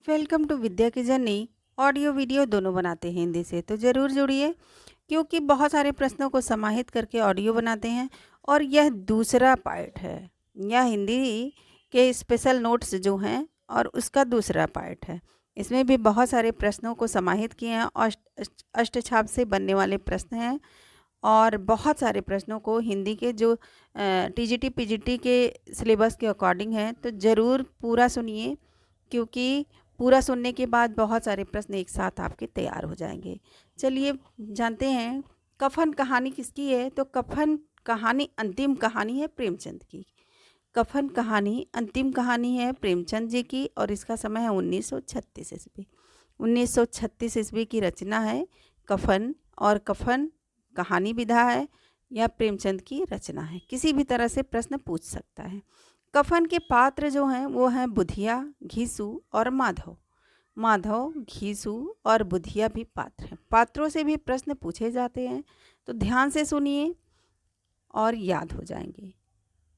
Welcome to विद्या की journey. Audio video दोनों बनाते हैं हिंदी से, तो ज़रूर जुड़िए क्योंकि बहुत सारे प्रश्नों को समाहित करके ऑडियो बनाते हैं और यह दूसरा पार्ट है। यह हिंदी के स्पेशल नोट्स जो हैं और उसका दूसरा पार्ट है। इसमें भी बहुत सारे प्रश्नों को समाहित किए हैं। अष्टछाप से बनने वाले प्रश्न हैं और बहुत सारे प्रश्नों को हिंदी के जो टीजीटी पीजीटी के सिलेबस के अकॉर्डिंग हैं, तो ज़रूर पूरा सुनिए क्योंकि पूरा सुनने के बाद बहुत सारे प्रश्न एक साथ आपके तैयार हो जाएंगे। चलिए जानते हैं कफन कहानी किसकी है। तो कफन कहानी अंतिम कहानी है प्रेमचंद की। कफन कहानी अंतिम कहानी है प्रेमचंद जी की और इसका समय है 1936 ईस्वी। 1936 ईस्वी की रचना है कफन। और कफन कहानी विधा है या प्रेमचंद की रचना है, किसी भी तरह से प्रश्न पूछ सकता है। कफन के पात्र जो हैं वो हैं बुधिया, घीसू और माधव। माधव, घीसू और बुधिया भी पात्र हैं। पात्रों से भी प्रश्न पूछे जाते हैं, तो ध्यान से सुनिए और याद हो जाएंगे।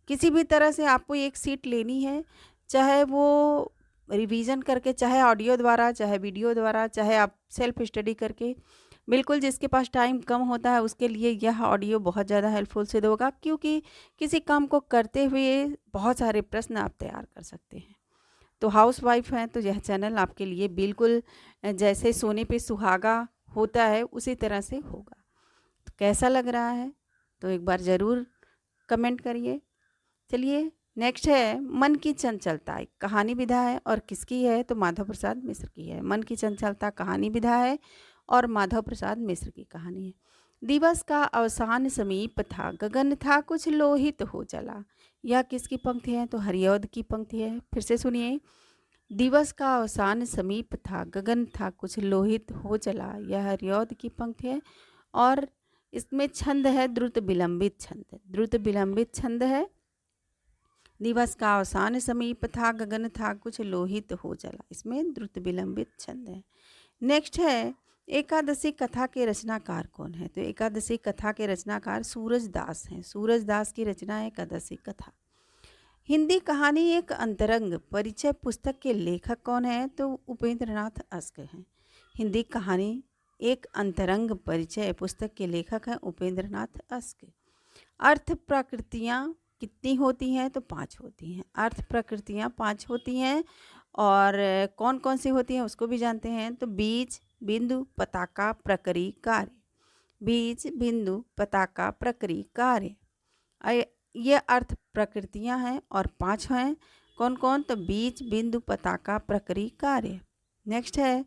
किसी भी तरह से आपको एक सीट लेनी है, चाहे वो रिवीजन करके, चाहे ऑडियो द्वारा, चाहे वीडियो द्वारा, चाहे आप सेल्फ स्टडी करके। बिल्कुल जिसके पास टाइम कम होता है उसके लिए यह ऑडियो बहुत ज़्यादा हेल्पफुल सिद्ध होगा, क्योंकि किसी काम को करते हुए बहुत सारे प्रश्न आप तैयार कर सकते हैं। तो हाउस वाइफ हैं तो यह चैनल आपके लिए बिल्कुल जैसे सोने पे सुहागा होता है उसी तरह से होगा। तो कैसा लग रहा है तो एक बार ज़रूर कमेंट करिए। चलिए नेक्स्ट है मन की चंचलता। एक कहानी विधा है और किसकी है तो माधव प्रसाद मिश्र की है। मन की चंचलता कहानी विधा है और माधव प्रसाद मिश्र की कहानी है। दिवस का अवसान समीप था, गगन था कुछ लोहित हो चला। यह किसकी पंक्ति है तो हरिऔध की पंक्ति है। फिर से सुनिए। दिवस का अवसान समीप था, गगन था कुछ लोहित हो चला। यह हरिऔध की पंक्ति है और इसमें छंद है द्रुत विलंबित छंद। द्रुत विलंबित छंद है। दिवस का अवसान समीप था, गगन था कुछ लोहित हो चला, इसमें द्रुत विलंबित छंद है। नेक्स्ट है एकादशी कथा के रचनाकार कौन है तो एकादशी कथा के रचनाकार सूरजदास हैं। सूरजदास की रचना है एकादशी कथा। हिंदी कहानी एक अंतरंग परिचय पुस्तक के लेखक कौन है तो उपेंद्र नाथ अस्क हैं। हिंदी कहानी एक अंतरंग परिचय पुस्तक के लेखक हैं उपेंद्र नाथ अस्क। अर्थ प्रकृतियाँ कितनी होती हैं तो 5 होती हैं। अर्थ प्रकृतियाँ 5 होती हैं और कौन कौन सी होती हैं उसको भी जानते हैं। तो बीज, बिंदु, पताका, प्रकरी, कार्य। बीज, बिंदु, पताका, प्रकरी, कार्य, ये अर्थ प्रकृतियाँ हैं और 5 हैं। कौन कौन तो बीज, बिंदु, पताका, प्रकरी, कार्य। नेक्स्ट है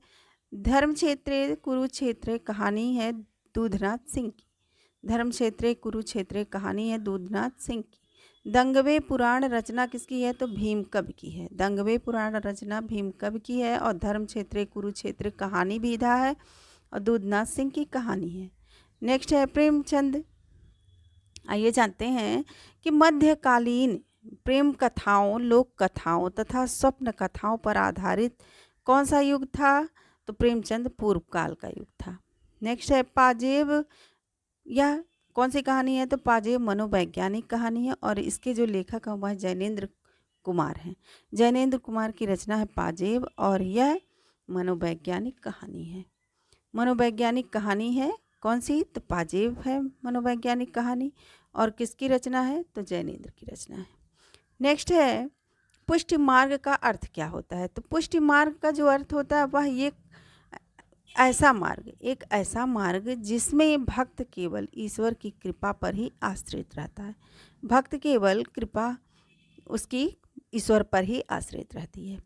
धर्म क्षेत्र कुरुक्षेत्र कहानी है दूधनाथ सिंह की। धर्म क्षेत्र कुरुक्षेत्र कहानी है दूधनाथ सिंह की। दंगवे पुराण रचना किसकी है तो भीमकवि की है। दंगवे पुराण रचना भीमकवि की है और धर्म क्षेत्र कुरुक्षेत्र कहानी विधा है और दूधनाथ सिंह की कहानी है। नेक्स्ट है प्रेमचंद। आइए जानते हैं कि मध्यकालीन प्रेम कथाओं, लोक कथाओं तथा स्वप्न कथाओं पर आधारित कौन सा युग था तो प्रेमचंद पूर्व काल का युग था। नेक्स्ट है पाजेब। यह कौन सी कहानी है तो पाजेब मनोवैज्ञानिक कहानी है और इसके जो लेखक हैं वह जैनेन्द्र कुमार हैं। जैनेन्द्र कुमार की रचना है पाजेब और यह मनोवैज्ञानिक कहानी है। मनोवैज्ञानिक कहानी है कौन सी तो पाजेब है मनोवैज्ञानिक कहानी और किसकी रचना है तो जैनेन्द्र की रचना है। नेक्स्ट है पुष्टि मार्ग का अर्थ क्या होता है तो पुष्टि मार्ग का जो अर्थ होता है वह एक ऐसा मार्ग जिसमें भक्त केवल ईश्वर की कृपा पर ही आश्रित रहता है। भक्त केवल कृपा उसकी ईश्वर पर ही आश्रित रहती है।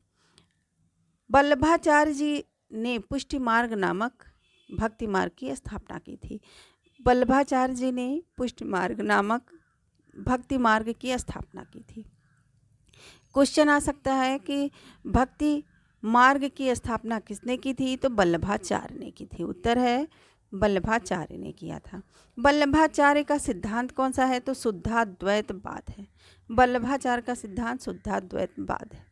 वल्लभाचार्य जी ने पुष्टि मार्ग नामक भक्ति मार्ग की स्थापना की थी। वल्लभाचार्य जी ने पुष्टि मार्ग नामक भक्ति मार्ग की स्थापना की थी। क्वेश्चन आ सकता है कि भक्ति मार्ग की स्थापना किसने की थी तो वल्लभाचार्य ने की थी। उत्तर है वल्लभाचार्य ने किया था। वल्लभाचार्य का सिद्धांत कौन सा है तो शुद्धाद्वैतवाद है। वल्लभाचार्य का सिद्धांत शुद्धाद्वैतवाद है।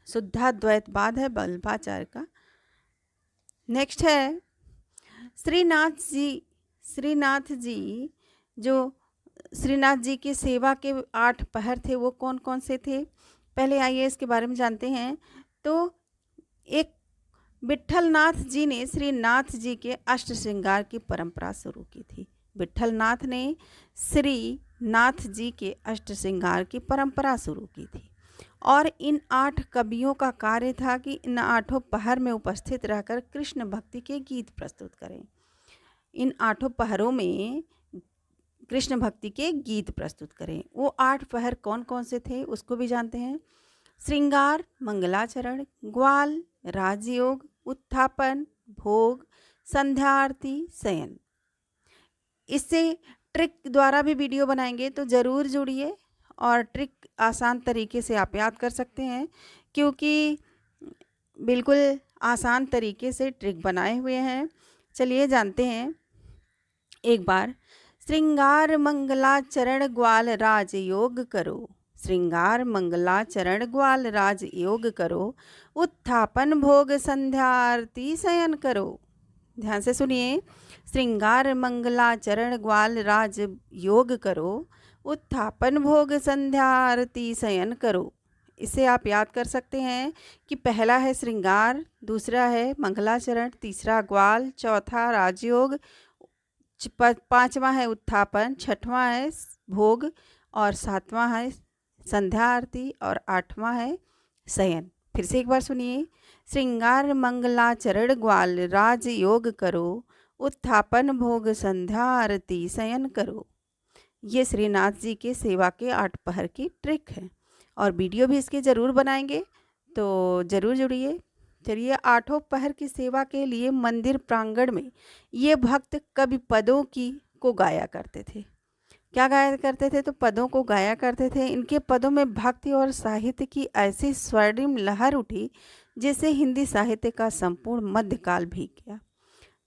शुद्धाद्वैतवाद है वल्लभाचार्य का। नेक्स्ट है श्रीनाथ जी जो श्रीनाथ जी की सेवा के 8 पहर थे वो कौन कौन से थे। पहले आइए इसके बारे में जानते हैं। तो विट्ठलनाथ जी ने श्री नाथ जी के अष्ट श्रृंगार की परंपरा शुरू की थी। विट्ठलनाथ ने श्री नाथ जी के अष्ट श्रृंगार की परंपरा शुरू की थी और इन 8 कवियों का कार्य था कि इन 8 पहर में उपस्थित रहकर कृष्ण भक्ति के गीत प्रस्तुत करें। इन 8 पहरों में कृष्ण भक्ति के गीत प्रस्तुत करें। वो 8 पहर कौन कौन से थे उसको भी जानते हैं। श्रृंगार, मंगलाचरण, ग्वाल, राजयोग, उत्थापन, भोग, संध्या आरती, शयन। इससे ट्रिक द्वारा भी वीडियो बनाएंगे तो ज़रूर जुड़िए और ट्रिक आसान तरीके से आप याद कर सकते हैं, क्योंकि बिल्कुल आसान तरीके से ट्रिक बनाए हुए हैं। चलिए जानते हैं एक बार। श्रृंगार मंगलाचरण ग्वाल राज योग करो, श्रृंगार मंगलाचरण ग्वाल राज योग करो, उत्थापन भोग संध्या आरती शयन करो। ध्यान से सुनिए। श्रृंगार मंगलाचरण ग्वाल राज योग करो, उत्थापन भोग संध्या आरती शयन करो। इसे आप याद कर सकते हैं कि पहला है श्रृंगार, दूसरा है मंगलाचरण, तीसरा ग्वाल, चौथा राजयोग, पांचवा है उत्थापन, छठवां है भोग और सातवां है संध्या आरती और आठवां है शयन। फिर से एक बार सुनिए। श्रृंगार मंगलाचरण ग्वाल राज योग करो, उत्थापन भोग संध्या आरती शयन करो। ये श्रीनाथ जी के सेवा के 8 पहर की ट्रिक है और वीडियो भी इसके ज़रूर बनाएंगे, तो ज़रूर जुड़िए। चलिए, 8 पहर की सेवा के लिए मंदिर प्रांगण में ये भक्त कवि पदों को गाया करते थे। क्या गाया करते थे? तो पदों को गाया करते थे। इनके पदों में भक्ति और साहित्य की ऐसी स्वर्णिम लहर उठी जिससे हिंदी साहित्य का संपूर्ण मध्यकाल भीग गया।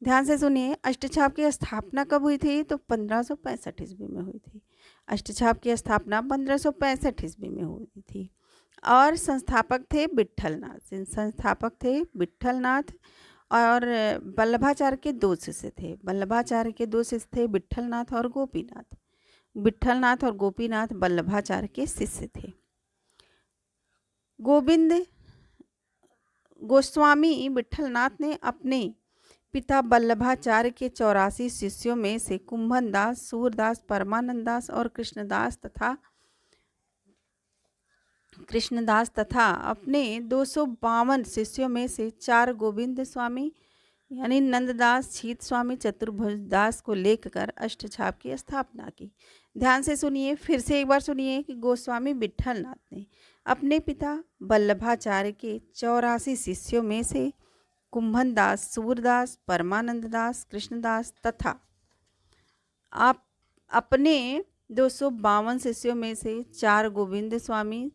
ध्यान से सुनिए। अष्टछाप की स्थापना कब हुई थी? तो 1565 ईस्वी में हुई थी। अष्टछाप की स्थापना 1565 ईस्वी में हुई थी और संस्थापक थे विट्ठलनाथ। संस्थापक थे विट्ठलनाथ और वल्लभाचार्य के 2 शिष्य थे। वल्लभाचार्य के 2 शिष्य थे विट्ठलनाथ और गोपीनाथ। विट्ठलनाथ और गोपीनाथ वल्लभाचार्य के शिष्य थे। गोविंद गोस्वामी विट्ठलनाथ ने अपने पिता वल्लभाचार्य के 84 शिष्यों में से कुंभन दास, सूरदास, परमानंद दास और कृष्णदास तथा अपने 252 शिष्यों में से 4 गोविंद स्वामी यानी नंददास, छीत स्वामी, चतुर्भुज दास को लेकर अष्टछाप की स्थापना की। ध्यान से सुनिए, फिर से एक बार सुनिए कि गोस्वामी विट्ठलनाथ ने अपने पिता वल्लभाचार्य के 84 शिष्यों में से कुंभन दास, सूरदास, परमानंद दास, कृष्णदास तथा आप अपने 252 शिष्यों में से 4 गोविंद स्वामी,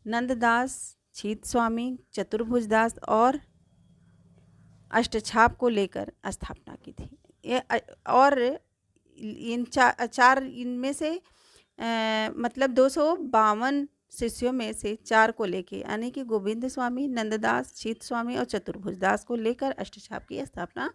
नंददास, छीत स्वामी, चतुर्भुज दास और अष्टछाप को लेकर स्थापना की थी। ये और इन चार इनमें से मतलब 252 शिष्यों में से 4 को लेके यानी कि गोविंद स्वामी, नंददास, छीत स्वामी और चतुर्भुज दास को लेकर अष्टछाप की स्थापना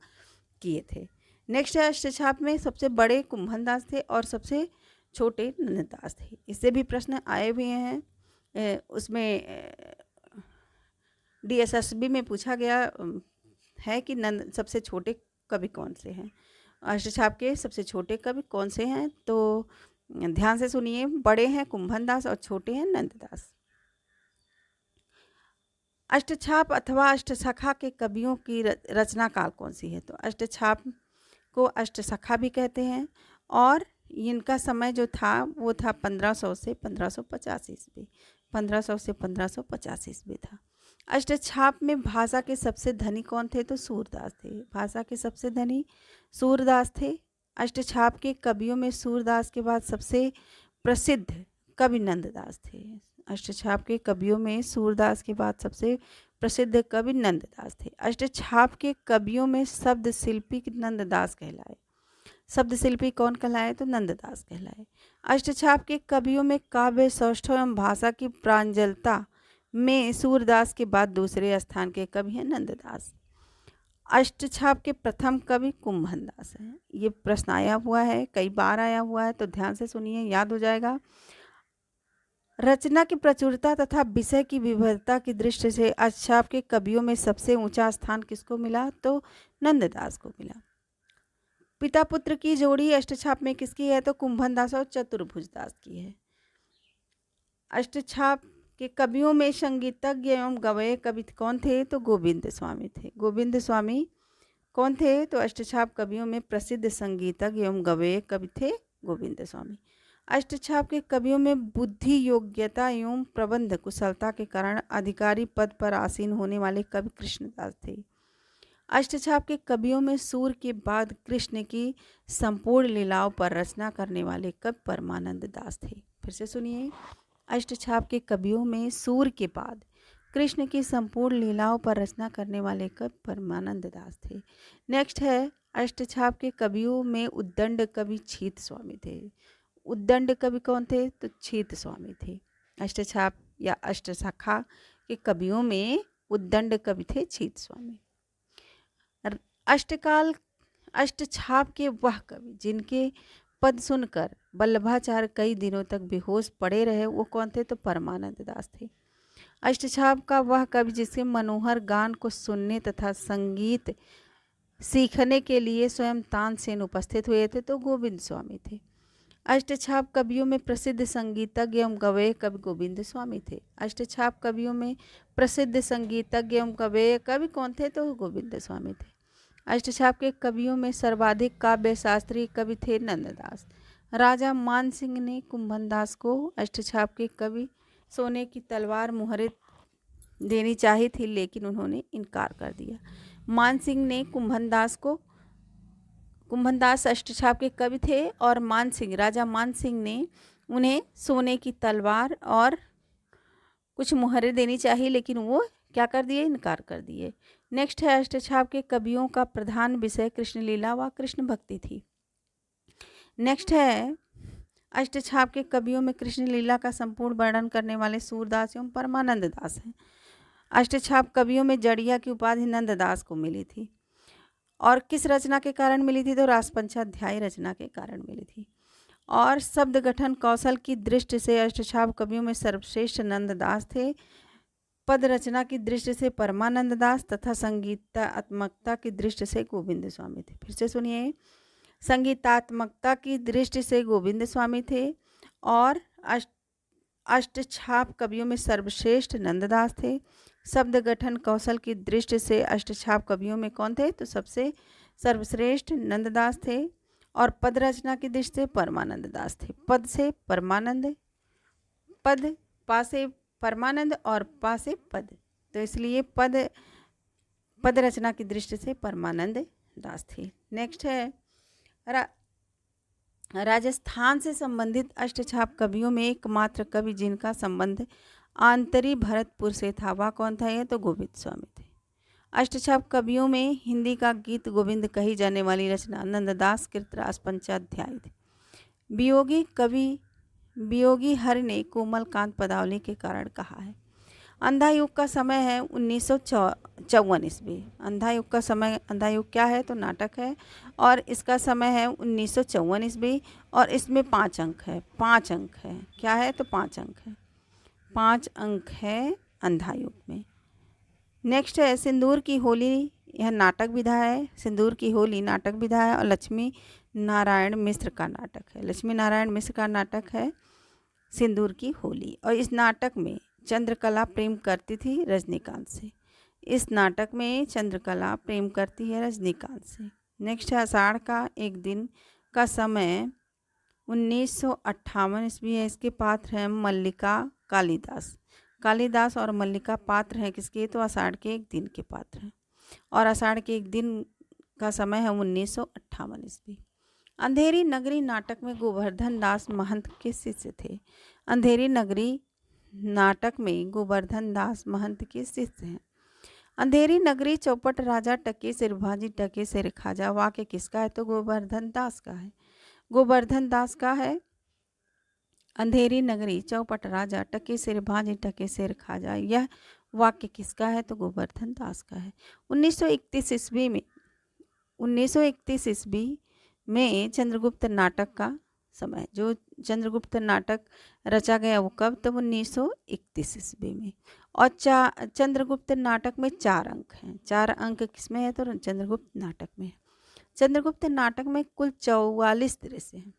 किए थे। नेक्स्ट है अष्टछाप में सबसे बड़े कुंभन दास थे और सबसे छोटे नंददास थे। इससे भी प्रश्न आए हुए हैं। उसमें DSSB में पूछा गया है कि सबसे छोटे कवि कौन से हैं। अष्टछाप के सबसे छोटे कवि कौन से हैं? तो ध्यान से सुनिए। बड़े हैं कुंभन दास और छोटे हैं नंददास। अष्टछाप अथवा अष्टसखा के कवियों की रचना काल कौन सी है? तो अष्टछाप को अष्टसखा भी कहते हैं और इनका समय जो था वो था 1500 से 1550 ईस्वी। 1500 से 1550 ईस्वी था। अष्टछाप में भाषा के सबसे धनी कौन थे? तो सूरदास थे। भाषा के सबसे धनी सूरदास थे। अष्टछाप के कवियों में सूरदास के बाद सबसे प्रसिद्ध कवि नंददास थे। अष्टछाप के कवियों में सूरदास के बाद सबसे प्रसिद्ध कवि नंददास थे। अष्टछाप के कवियों में शब्द शिल्पी नंददास कहलाए। शब्द शिल्पी कौन कहलाए? तो नंददास कहलाए। अष्टछाप के कवियों में काव्य सौष्ठव एवं भाषा की प्रांजलता में सूरदास के बाद दूसरे स्थान के कवि हैं नंददास। अष्टछाप के प्रथम कवि कुंभन दास हैं। ये प्रश्न आया हुआ है, कई बार आया हुआ है, तो ध्यान से सुनिए, याद हो जाएगा। रचना की प्रचुरता तथा विषय की विविधता की दृष्टि से अष्टछाप के कवियों में सबसे ऊंचा स्थान किसको मिला? तो नंददास को मिला। पिता पुत्र की जोड़ी अष्टछाप में किसकी है? तो कुंभन दास और चतुर्भुज दास की है। अष्टछाप के कवियों में संगीतज्ञ एवं गवय कवि कौन थे? तो गोविंद स्वामी थे। गोविंद स्वामी कौन थे? तो अष्टछाप कवियों में प्रसिद्ध संगीतज्ञ एवं गवय कवि थे गोविंद स्वामी। अष्टछाप के कवियों में बुद्धि, योग्यता एवं प्रबंध कुशलता के कारण अधिकारी पद पर आसीन होने वाले कवि कृष्णदास थे। अष्टछाप के कवियों में सूर के बाद कृष्ण की संपूर्ण लीलाओं पर रचना करने वाले कवि परमानंद दास थे। फिर से सुनिए, अष्टछाप के कवियों में सूर के बाद कृष्ण की संपूर्ण लीलाओं पर रचना करने वाले कवि परमानंद दास थे। नेक्स्ट है, अष्टछाप के कवियों में उद्दंड कवि छीत स्वामी थे। उद्दंड कवि कौन थे? तो छीत स्वामी थे। अष्टछाप या अष्टशाखा के कवियों में उद्दंड कवि थे छीत स्वामी। अष्टकाल अष्टछाप के वह कवि जिनके पद सुनकर वल्लभाचार्य कई दिनों तक बेहोश पड़े रहे, वो कौन थे? तो परमानंद दास थे। अष्टछाप का वह कवि जिसके मनोहर गान को सुनने तथा संगीत सीखने के लिए स्वयं तानसेन उपस्थित हुए थे, तो गोविंद स्वामी थे। अष्टछाप कवियों में प्रसिद्ध संगीतज्ञ एवं गवय कवि गोविंद स्वामी थे। अष्टछाप कवियों में प्रसिद्ध संगीतज्ञ एवं गवय कवि कौन थे? तो गोविंद स्वामी थे। अष्टछाप के कवियों में सर्वाधिक काव्य शास्त्रीय कवि थे नंददास। राजा मान सिंह ने कुंभन दास को अष्टछाप के कवि सोने की तलवार मुहरित देनी चाहिए थी, लेकिन उन्होंने इनकार कर दिया। मान सिंह ने कुंभन दास अष्टछाप के कवि थे और राजा मान सिंह ने उन्हें सोने की तलवार और कुछ मुहरें देनी चाहिए, लेकिन वो क्या कर दिए? इनकार कर दिए। नेक्स्ट है, अष्टछाप के कवियों का प्रधान विषय कृष्ण लीला व कृष्ण भक्ति थी। नेक्स्ट है, अष्टछाप के कवियों में कृष्ण लीला का संपूर्ण वर्णन करने वाले सूरदास एवं परमानंद दास हैं। अष्टछाप कवियों में जड़िया की उपाधि नंददास को मिली थी और किस रचना के कारण मिली थी? तो रासपंचाध्यायी रचना के कारण मिली थी। और शब्द गठन कौशल की दृष्टि से अष्टछाप कवियों में सर्वश्रेष्ठ नंददास थे। पद रचना की दृष्टि से परमानंद दास तथा संगीतात्मकता की दृष्टि से गोविंद स्वामी थे। फिर से सुनिए, संगीतात्मकता की दृष्टि से गोविंद स्वामी थे और अष्टछाप कवियों में सर्वश्रेष्ठ नंददास थे। शब्द गठन कौशल की दृष्टि से अष्टछाप कवियों में कौन थे? तो सबसे सर्वश्रेष्ठ नंददास थे। और पद रचना की दृष्टि से परमानंद दास थे। पद से परमानंद, पद पा से परमानंद और पा से पद, तो इसलिए पद रचना की दृष्टि से परमानंद दास थे। नेक्स्ट है, राजस्थान से संबंधित अष्टछाप कवियों में एकमात्र कवि जिनका संबंध आंतरी भरतपुर से था, वह कौन था? ये तो गोविंद स्वामी थे। अष्टछाप कवियों में हिंदी का गीत गोविंद कही जाने वाली रचना नंददास कृत रासपंचाध्यायी थी। वियोगी हरि ने कोमलकांत पदावली के कारण कहा है। अंधा युग का समय है 1954 ईस्वी। अंधा युग क्या है? तो नाटक है और इसका समय है 1954 ईस्वी और इसमें 5 अंक है। 5 अंक है, क्या है? तो 5 अंक है। 5 अंक है अंधा युग में। नेक्स्ट है, सिंदूर की होली, यह नाटक विधा है। सिंदूर की होली नाटक विधा है और लक्ष्मी नारायण मिश्र का नाटक है। लक्ष्मी नारायण मिश्र का नाटक है सिंदूर की होली। और इस नाटक में चंद्रकला प्रेम करती थी रजनीकांत से। इस नाटक में चंद्रकला प्रेम करती है रजनीकांत से। नेक्स्ट है, आषाढ़ का एक दिन का समय 1958 ईस्वी है। इसके पात्र हैं मल्लिका कालिदास। कालिदास और मल्लिका पात्र हैं किसके? तो आषाढ़ के एक दिन के पात्र हैं और आषाढ़ के एक दिन का समय है 1958 ईस्वी। अंधेरी नगरी नाटक में गोवर्धन दास महंत के शिष्य थे। अंधेरी नगरी नाटक में गोवर्धन दास महंत के शिष्य हैं। अंधेरी नगरी चौपट राजा टके सिर भाजी टके सिर खाजा, वाक्य किसका है? तो गोवर्धन दास का है। गोवर्धन दास का है। अंधेरी नगरी चौपट राजा टके सिर भाजी टके सिर खाजा, यह वाक्य किसका है? तो गोवर्धन दास का है। 1931 ईस्वी में चंद्रगुप्त नाटक का समय। जो चंद्रगुप्त नाटक रचा गया वो कब? तब 1931 ईस्वी में। और चंद्रगुप्त नाटक में 4 अंक हैं। 4 अंक किसमें है? तो चंद्रगुप्त नाटक में है। चंद्रगुप्त नाटक में कुल 44 दृश्य हैं।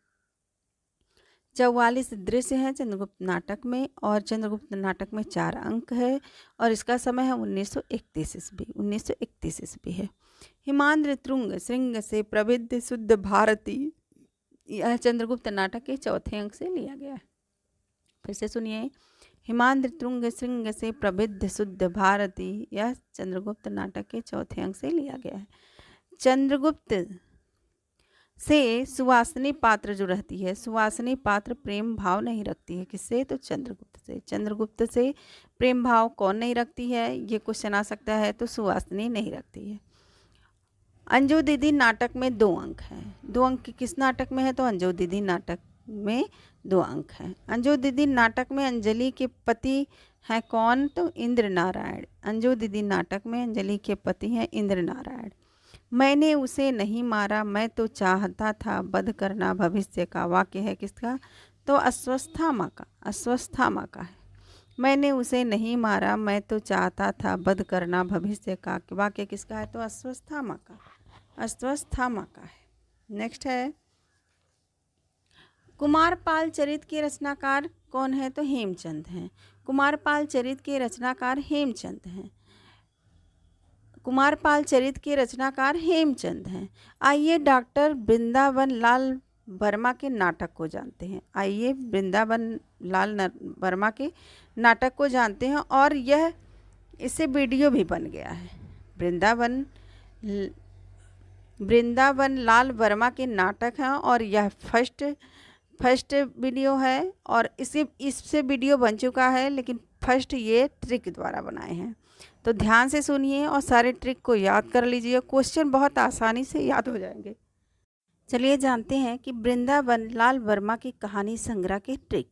44 दृश्य हैं चंद्रगुप्त नाटक में, और चंद्रगुप्त नाटक में 4 अंक है, और इसका समय है 1931 ईस्वी। 1931 ईस्वी है। हिमांद्र तुंग श्रृंग से प्रविद्ध शुद्ध भारती, यह चंद्रगुप्त नाटक के 4थे अंक से लिया गया है। फिर से सुनिए, हिमांद्र तुंग श्रृंग से प्रविद्ध शुद्ध भारती, यह चंद्रगुप्त नाटक के 4थे अंक से लिया गया है। चंद्रगुप्त से सुवासिनी पात्र जो रहती है, सुवासिनी पात्र प्रेम भाव नहीं रखती है। किससे? तो चंद्रगुप्त से। चंद्रगुप्त से प्रेम भाव कौन नहीं रखती है? ये क्वेश्चन आ सकता है। तो सुवासिनी नहीं रखती है। अंजू दीदी नाटक में 2 अंक हैं। 2 अंक किस नाटक में है? तो अंजू दीदी नाटक में 2 अंक हैं। अंजू दीदी नाटक में अंजलि के पति हैं कौन? तो इंद्र नारायण। अंजू दीदी नाटक में अंजलि के पति हैं इंद्र नारायण। मैंने उसे नहीं मारा, मैं तो चाहता था वध करना भविष्य का, वाक्य है किसका? तो अश्वत्थामा का। अश्वत्थामा का है। मैंने उसे नहीं मारा, मैं तो चाहता था वध करना भविष्य का, वाक्य किसका है? तो अश्वत्थामा का। अश्वत्थामा का है। नेक्स्ट है, कुमारपाल चरित के रचनाकार कौन है? तो हेमचंद हैं। कुमारपाल चरित के रचनाकार हेमचंद हैं। कुमारपाल चरित के रचनाकार हेमचंद हैं। आइए डॉक्टर वृंदावन लाल वर्मा के नाटक को जानते हैं। आइए वृंदावन लाल वर्मा के नाटक को जानते हैं, और यह इससे वीडियो भी बन गया है। वृंदावन लाल वर्मा के नाटक हैं, और यह फर्स्ट वीडियो है, और इससे वीडियो बन चुका है, लेकिन फर्स्ट ये ट्रिक द्वारा बनाए हैं। तो ध्यान से सुनिए और सारे ट्रिक को याद कर लीजिए। क्वेश्चन बहुत आसानी से याद हो जाएंगे। चलिए जानते हैं कि वृंदावन लाल वर्मा की कहानी संग्रह के ट्रिक,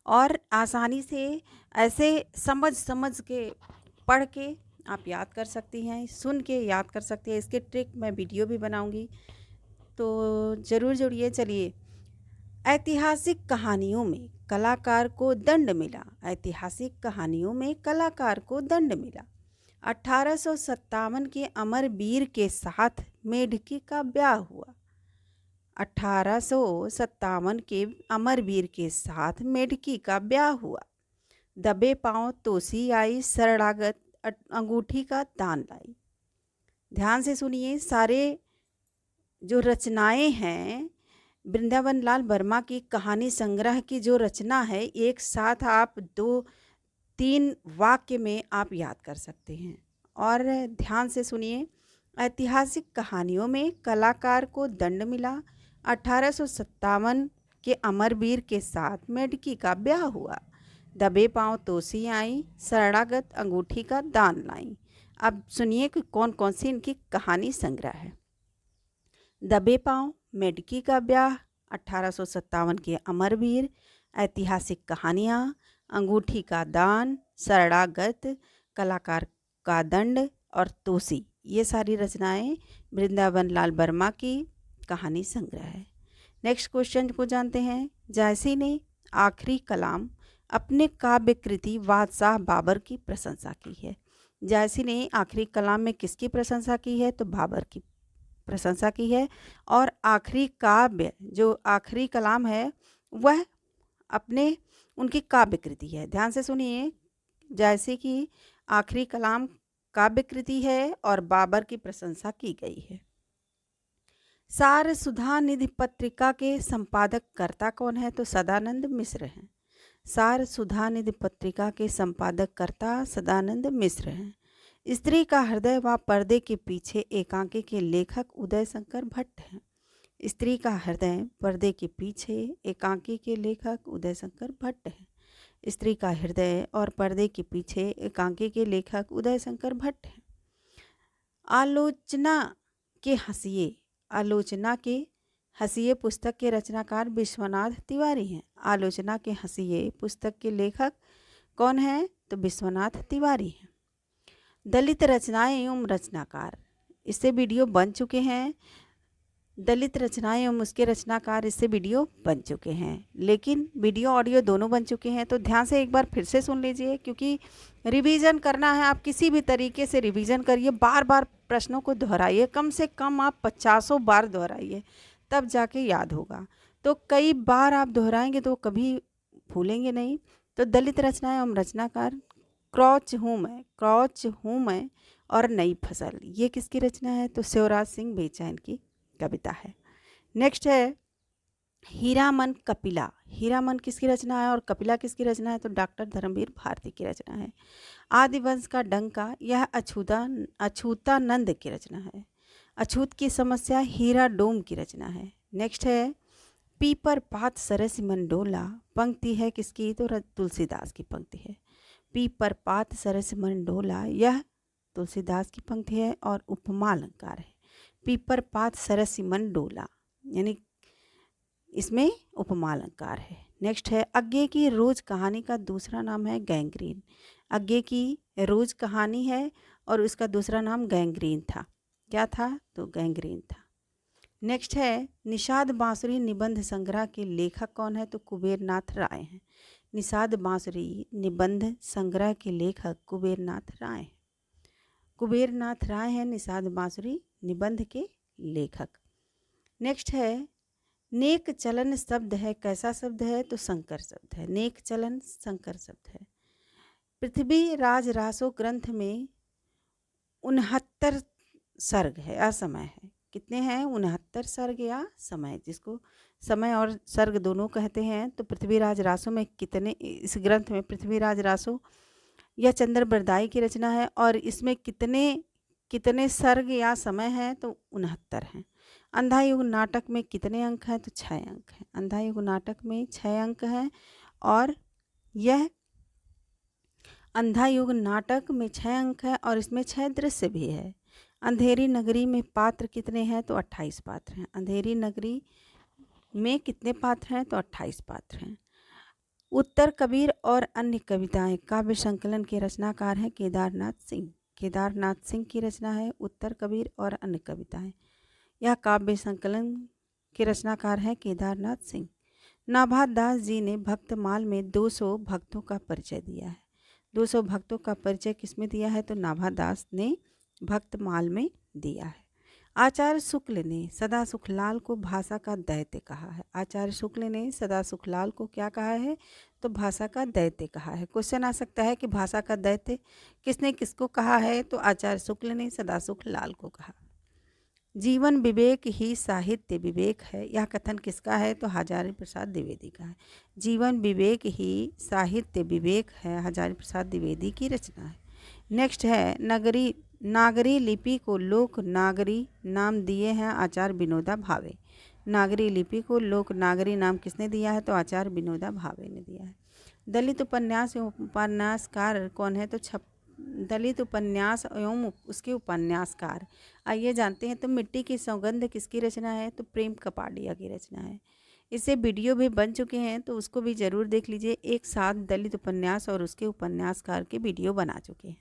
और आसानी से ऐसे समझ के पढ़ के आप याद कर सकती हैं, सुन के याद कर सकती हैं। इसके ट्रिक मैं वीडियो भी बनाऊंगी, तो ज़रूर जुड़िए। चलिए, ऐतिहासिक कहानियों में कलाकार को दंड मिला। ऐतिहासिक कहानियों में कलाकार को दंड मिला। 1857 के अमरवीर के साथ मेढकी का ब्याह हुआ। 1857 के अमरवीर के साथ मेढकी का ब्याह हुआ। दबे पांव तोसी आई, शरणागत अंगूठी का दान लाई। ध्यान से सुनिए, सारे जो रचनाएं हैं वृंदावन लाल वर्मा की कहानी संग्रह की जो रचना है, एक साथ आप 2-3 वाक्य में आप याद कर सकते हैं। और ध्यान से सुनिए, ऐतिहासिक कहानियों में कलाकार को दंड मिला। 1857 के अमरवीर के साथ मेढकी का ब्याह हुआ। दबे पांव तोसी आई, शरणागत अंगूठी का दान लाई। अब सुनिए कि कौन कौन सी इनकी कहानी संग्रह है। दबे पांव, मेढकी का ब्याह, 1857 के अमरवीर, ऐतिहासिक कहानियाँ, अंगूठी का दान, शरणागत, कलाकार का दंड और तोसी, ये सारी रचनाएं वृंदावन लाल वर्मा की कहानी संग्रह है। नेक्स्ट क्वेश्चन को जानते हैं। जायसी ने आखिरी कलाम अपने काव्य कृति बादशाह बाबर की प्रशंसा की है। जायसी ने आखिरी कलाम में किसकी प्रशंसा की है? तो बाबर की प्रशंसा की है। और आखिरी काव्य जो आखिरी कलाम है वह उनकी काव्य कृति है। ध्यान से सुनिए, जायसी की आखिरी कलाम काव्य कृति है और बाबर की प्रशंसा की गई है। सार सुधा निधि पत्रिका के संपादक कर्ता कौन है? तो सदानंद मिश्र हैं। सार सुधा निधि पत्रिका के संपादक कर्ता सदानंद मिश्र हैं। स्त्री का हृदय व पर्दे के पीछे एकांकी के लेखक उदय शंकर भट्ट हैं। स्त्री का हृदय पर्दे के पीछे एकांकी के लेखक उदय शंकर भट्ट हैं। स्त्री का हृदय और पर्दे के पीछे एकांकी के लेखक उदय शंकर भट्ट हैं। आलोचना के हंसिए पुस्तक के रचनाकार विश्वनाथ तिवारी हैं। आलोचना के हंसिए पुस्तक के लेखक कौन हैं? तो विश्वनाथ तिवारी हैं। दलित रचनाएं एवं रचनाकार, इससे वीडियो बन चुके हैं। दलित रचनाएं एवं उसके रचनाकार इससे वीडियो बन चुके हैं, लेकिन वीडियो ऑडियो दोनों बन चुके हैं। तो ध्यान से एक बार फिर से सुन लीजिए, क्योंकि रिवीजन करना है। आप किसी भी तरीके से रिवीजन करिए, बार बार प्रश्नों को दोहराइए, कम से कम आप 50 बार दोहराइए, तब जाके याद होगा। तो कई बार आप दोहराएंगे तो कभी भूलेंगे नहीं। तो दलित रचनाएं एवं रचनाकार, क्रॉच हूँ मैं और नई फसल, ये किसकी रचना है? तो शिवराज सिंह बेचैन की कविता है। नेक्स्ट है हीरामन कपिला। हीरामन किसकी रचना है और कपिला किसकी रचना है? तो डॉक्टर धर्मवीर भारती की रचना है। आदिवंश का डंका, यह अछूतानंद की रचना है। अछूत की समस्या, हीरा डोम की रचना है। नेक्स्ट है पीपर पात सरस मन डोला, पंक्ति है किसकी? तो तुलसीदास की पंक्ति है। पीपर पात सरस मन डोला, यह तुलसीदास की पंक्ति है और उपमा अलंकार है। पीपर पात सरस मन डोला, यानी इसमें उपमा अलंकार है। नेक्स्ट है अज्ञे की रोज कहानी का दूसरा नाम है गैंग्रीन। अज्ञे की रोज कहानी है और उसका दूसरा नाम गैंग्रीन था। क्या था? तो गैंग्रीन था। नेक्स्ट है निषाद बांसुरी निबंध संग्रह के लेखक कौन है? तो कुबेरनाथ राय हैं। निषाद बांसुरी निबंध संग्रह के लेखक कुबेरनाथ राय हैं। कुबेरनाथ राय हैं निषाद बांसुरी निबंध के लेखक। नेक्स्ट है नेक चलन शब्द है, कैसा शब्द है? तो संकर शब्द है। नेक चलन संकर शब्द है। पृथ्वी राज रासो ग्रंथ में 69 सर्ग है या समय है। कितने हैं? 69 सर्ग या समय, जिसको समय और सर्ग दोनों कहते हैं। तो पृथ्वीराज रासो में कितने, इस ग्रंथ में पृथ्वीराज रासो यह चंद्र बरदाई की रचना है और इसमें कितने कितने सर्ग या समय हैं? तो 69 हैं। अंधा युग नाटक में कितने अंक हैं? तो 6 अंक हैं। अंधा युग नाटक में 6 अंक हैं और यह अंधा युग नाटक में 6 अंक है और इसमें 6 दृश्य भी है। अंधेरी नगरी में पात्र कितने हैं? तो 28 पात्र हैं। अंधेरी नगरी में कितने पात्र हैं? तो 28 पात्र हैं। उत्तर कबीर और अन्य कविताएं काव्य संकलन के रचनाकार हैं केदारनाथ सिंह। केदारनाथ सिंह की रचना है उत्तर कबीर और अन्य कविताएं। यह काव्य संकलन के रचनाकार हैं केदारनाथ सिंह। नाभाद दास जी ने भक्तमाल में 200 भक्तों का परिचय दिया है। 200 भक्तों का परिचय किसमें दिया है? तो नाभाद दास ने भक्तमाल में दिया है। आचार्य शुक्ल ने सदा सुखलाल को भाषा का दैत्य कहा है। आचार्य शुक्ल ने सदा सुखलाल को क्या कहा है? तो भाषा का दैत्य कहा है। क्वेश्चन आ सकता है कि भाषा का दैत्य किसने किसको कहा है? तो आचार्य शुक्ल ने सदा सुखलाल को कहा। जीवन विवेक ही साहित्य विवेक है, यह कथन किसका है? तो हजारी प्रसाद द्विवेदी का है। जीवन विवेक ही साहित्य विवेक है, हजारी प्रसाद द्विवेदी की रचना है। नेक्स्ट है नागरी लिपि को लोक नागरी नाम दिए हैं आचार्य विनोदा भावे। नागरी लिपि को लोक नागरी नाम किसने दिया है? तो आचार्य विनोदा भावे ने दिया है। दलित उपन्यास एवं उपन्यासकार कौन है? तो दलित उपन्यास एवं उसके उपन्यासकार, आइए जानते हैं। तो मिट्टी की सौगंध किसकी रचना है? तो प्रेम कपाड़िया की रचना है। इससे वीडियो भी बन चुके हैं तो उसको भी ज़रूर देख लीजिए। एक साथ दलित उपन्यास और उसके उपन्यासकार के वीडियो बना चुके हैं।